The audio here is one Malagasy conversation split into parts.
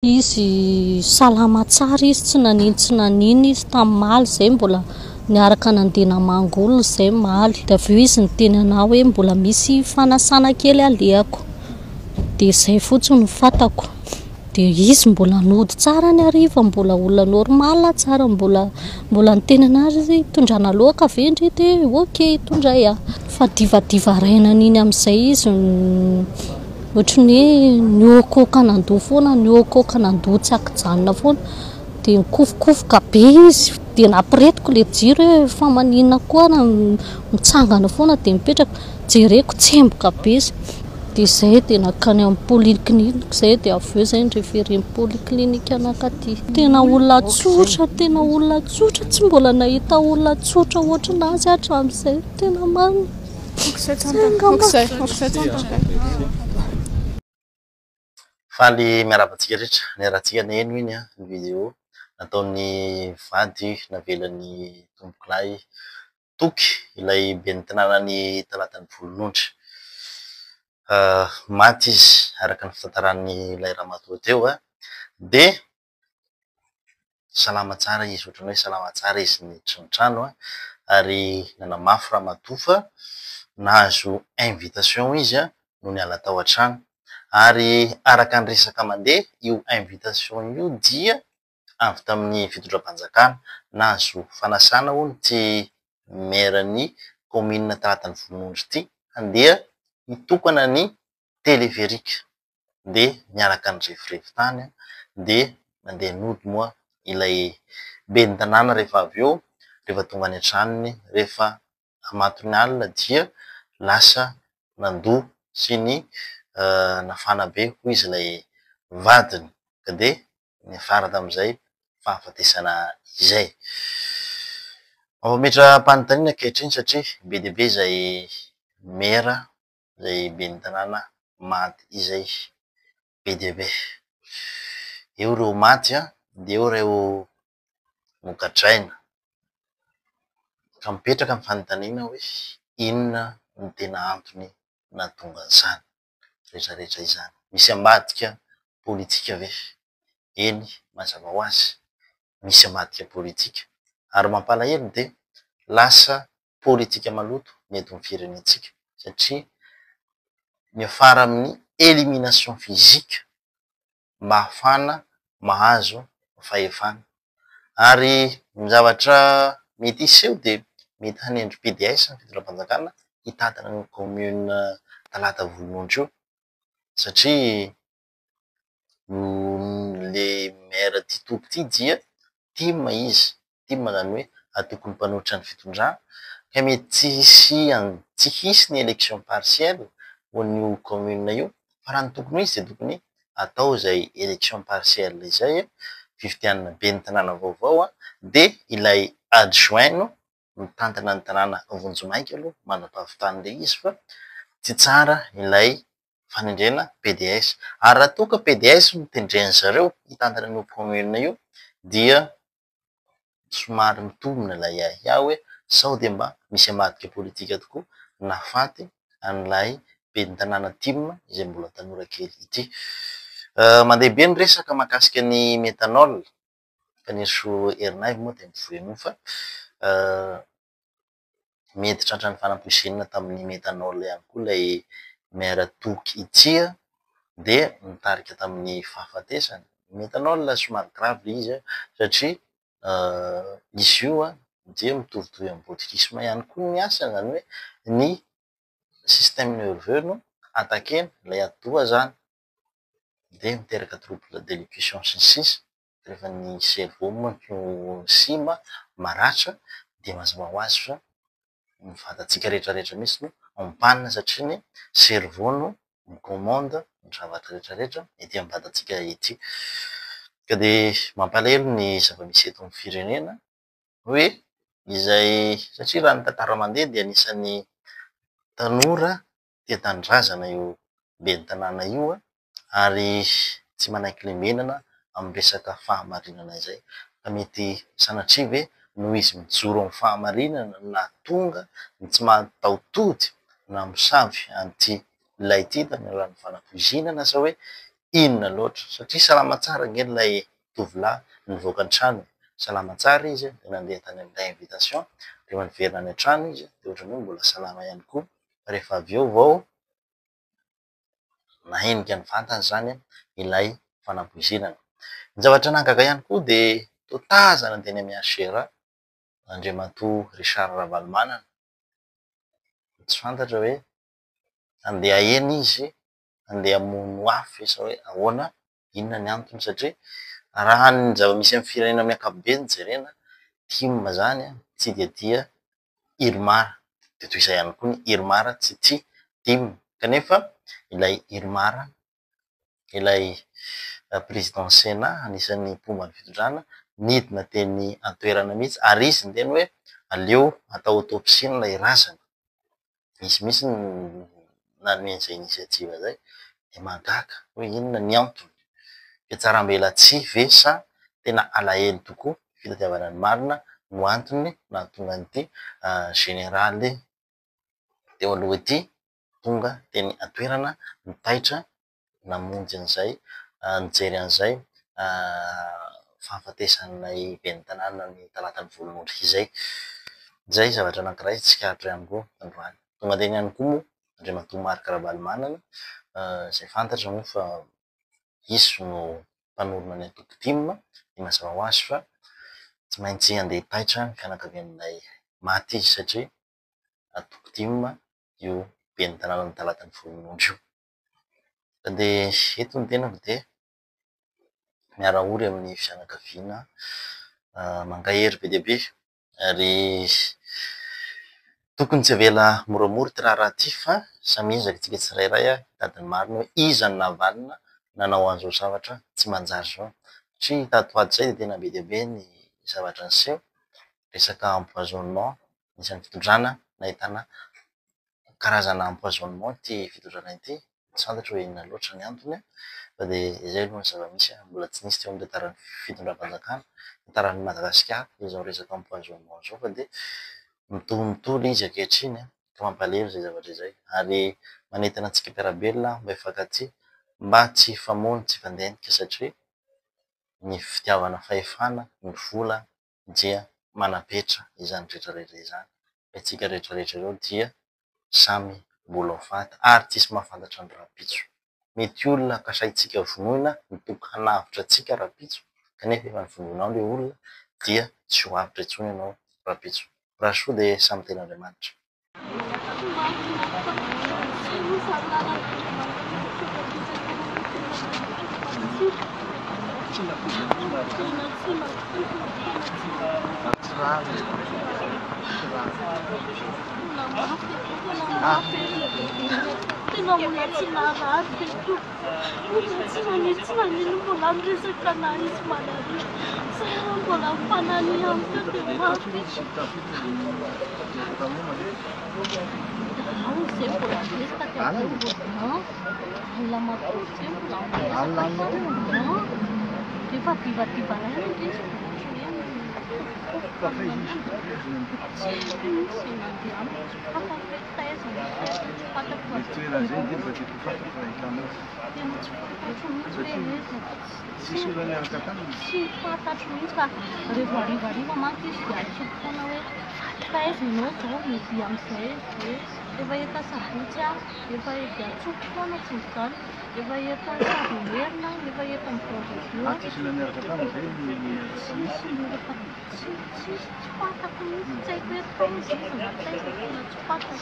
Izy salama tsara izy tsy nanino izy tamin'ny zay mbola niaraka nandeha namango olona zay maly da avy eo izy niteny anao hoe mbola misy fanasana kely aleako de zay fotsiny fantako de izy mbola nody tsara ny ariva mbola olona normal tsara mbola niteny anazy izy tondrana loaka vendry de ok tondray fa divadiva raina niny amizay izy ohatrin'ny niôkôka nandoa foana niôkôka nandoa tsy akijanona foana de nikofokofoka be izy de nampiretiko le jiro hoe fa maninona koa na mitsangana foana de mipetraka jereko tsemboka be izy de zay de nakany amin'ny polyclinique zay de avy eo zay nireferi polyclinique anakaty tena olona tsotra tsy mbola nahita olona tsotra ohatranazy hatramin'izay tena marina faly miarabantsika rehetra ny arahantsika ny eno iny ny video nataon'ny vady navelan'ny tombokolay toky ilay ben'ny tanànany talatany volonondry maty izy araka ny fitantaran'ny ilay ramatoa teo de salama tsara izy ohatrany hoe salama tsara izy niditra ny trano ary nanamafy ramatoa fa nahazo invitation izy no niala tao an-trano ary araka ny resaka mandeha io invitation io dia avy tamin'ny fitondram-panjakana nahazo fanasana hono ty maire-ny commune talatany volonondry ty andeha hitokana ny téléphérique de niaraka ny revirevy tany de mandeha nody moa ilay ben'ny tanàna rehefa avy eo rehefa tonga any an-tranony rehefa amatony alina dia lasa nandoa sy ny nafana be hoy izy ilay vadiny ka de niafara tam'izay fahafatesana izay mampametra-panontaniana ankehitriny satria be dia be zay maire zay ben'ny tanàna maty izay be dia be eo reo maty de eo reo nogadraina ka mipetraka amin'ny fanontaniana hoe inona no tena antony nahatonga an'izany rehetrarehetra izany misy ambadika politika ve eny mazava ho azy misy ambadika politika ary mampalahelo de lasa politika maloto mety amin'ny firenentsika satria miafara amin'ny élimination physique mba hafana mahazo fahefana ary ny zavatra mety hiseho de mety hanendry PDS ny fitondram-panjakana hitantana ny commune talata volonondry io satria le maire ty toky ty dia tima izy tima zany hoe atokony mpanohitra ny fitondrana ka mety tsy hisy ny élection partielle ho an'io commune io fa raha ny tokony ho izy de tokony atao zay élection partielle izay fifidianana ben'ny tanàna vaovao de ilay adjoint no mitantana ny tanàna vonjomaika aloha manam-pahavitany le izy fa tsy tsara ilay fanendrena PDS ary raha toa ka PDS no tendreny zareo hitantana an'io commune io dia somary mitombina ilay ahy hoe sao de mba misy ambadika politika tokoa nahafaty an'ilay ben'ny tanàna Tima izay mbola tanora kely ity mandeha be ny resaka mahakasika ny méthanol ka niso Herinaivo moa de mivoy an'io fa mety tratran'ny fanam-poisinina tamin'ny méthanol ihany koa ilay maire toky ity de mitarika tamin'ny fahafatesany méthanol somary grave izy satria izy io dia mitovitovy amin'ny botulisme ihany koa ny asany zany hoe ny système nerveux no atakena ilay atoa zany de miteraka trouble de l'élocution sy ny sisa rehefa ny cerveau moa no simba maratra de mazava ho azy fa ny vatantsika rehetrarehetra mihitsy no ampanina satria ny cerveau no micommande ny zavatra rehetrarehetra ety amin'ny vatantsika ety ka de mampalahelo ny zava-misy eto amin'ny firenena hoe izay satria raha ny tantara mandeha de anisan'ny tanora tia tanindrazana io ben'ny tanàna io ary tsy manaiky lemenana amin'ny resaka fahamarinana izay ka mety sanatria ve no izy mijoro amin'ny fahamarinana na tonga ny tsy mahataotody na misavy an'ity lay ty tany raha ny fanampoizinana sa hoe inona loatra satria salama tsara ngeny lay tovolahy nivoaka an-trano salama tsara izy de nandeha tany amin'ilay invitation de maniverina any an-trano izy de ohatrany hoe mbola salama ihany koa rehefa avy eo vao nahenika ny vantany zany ilay fanampoizinana ny zavatra nangaka ihany koa de totazana de ny miasera Andriamatoa Richard Ravalomanana tsy fantatra hoe andeha ahena izy andeha hamono afo sa hoe ahoana inona ny antony satria raha ny zava-misy amin'ny firenena amin'ny ankapobeny jerena tima zany tsy de tia Irmara de toy izay ihany koa ny Irmara tsy tia tima kanefa ilay Irmara ilay président Sénat anisan'ny mpomban'ny fitondrana nidina teny antoerana mihitsy ary izy ndeny hoe aleo atao autopsie ilay razana misy nanome an'izay inisiativa zay de mahagaga hoe inona ny antony fiatsarambela tsy ve sa tena alahelo tokoa fitadiavana ny marina no antony nahatonga an'ity generaly teo aloha ity tonga teny antoerana nitaitra namonjy an'izay nijery an'izay fahafatesan'ilay ben'ny tanàna ny talatan'ny volon'ondrika izay zavatra anankiray tsikahatra ihany koa androany tonga teny ihany koa moa Andriamatoa Marc Ravalomanana zay fantatra moa fa izy no mpanorona ny antoko tima ny mazava ho azy fa tsy maintsy andeha hitaitra ny fianakavian'ilay maty izy satria antoko tima io ben'ny tanàna ny talatan'ny volon'ondry io de eto ny tenako de miara-ory amin'ny fianakaviana mankahery be dia be ary tokony tsy avela moramora ty raha ty fa samy ezaka tsika tsirairay hitady ny marina hoe iza ny navalina nanao an'izao zavatra tsy manjary zao satria tato ato zay de tena be dia be ny zavatra niseho resaka empoisonnement isan'ny fitondrana nahitana karazana empoisonnement ty fitondrana ity tsy fantatra hoe inona loatra ny antony fa de izay aloha ny zava-misy mbola tsy nisy teo amin'ny tantaran'ny fitondram-panjakana tantaran'ny Madagasikara izao resaka empoisonnement zao fa de mitohimitoly izy ankehitriny ka mampalahelo zay zavatra izay ary manentana antsika mpiarabelona mba hifankatia mba tsy hifamono tsy hifandenika satria ny fitiavana fahefana ny vola dia manapetra izany rehetrarehetra izany fa itsika rehetrarehetra ireo dia samy mbola ho fanta ary tsisy mahafantatra ny rapitso mety olona kasaitsika vonoina mitoky hanavitra atsika rapitso kanefa efa ny vonoinao le olona dia tsy ho avitra intsony ianao rapitso raha soa de samy ten'Andriamanitra tena mbola tsy narary tsy nanino mbola miresaka na izy malaria saira mbola mifanany amiko de maty ao zay mbola resaka olona makoty mbola efa divadivana ihany izy tsy fantatro mihitsy ka rehefa arivariva manko izy de atsoky foana hoe fahaizanao zao mety am'izay de efa eta sabotsy efa de atsoky foana tsy mizany efa eta sabomerina efa eta mivavaveo tsy fantako mihitsy tsy haiko hoe taiza izy na taiza tena tsy fantako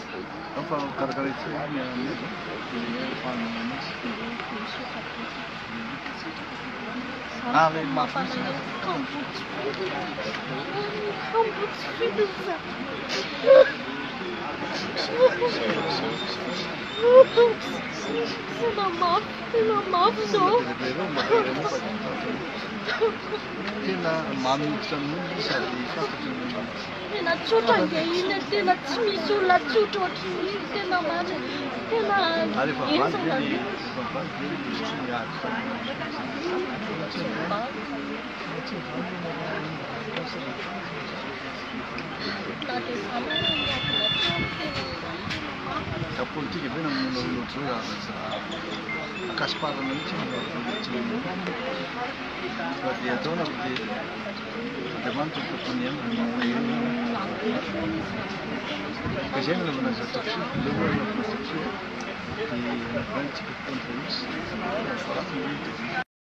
tena mafy zao tena mamiditra amin'olona sady fantatra tena tsotra nge iny tena tsy misy olona tsotra ohatrin'izy tena mamy tena politika be namonao loatra hoe akasiparana mihitsy fa dia ataona dia Andriamanitra ny tompony ihany ka izay no anaovana zavatra ilay olona anaovana zavatra dia navantsika fotoana rehetra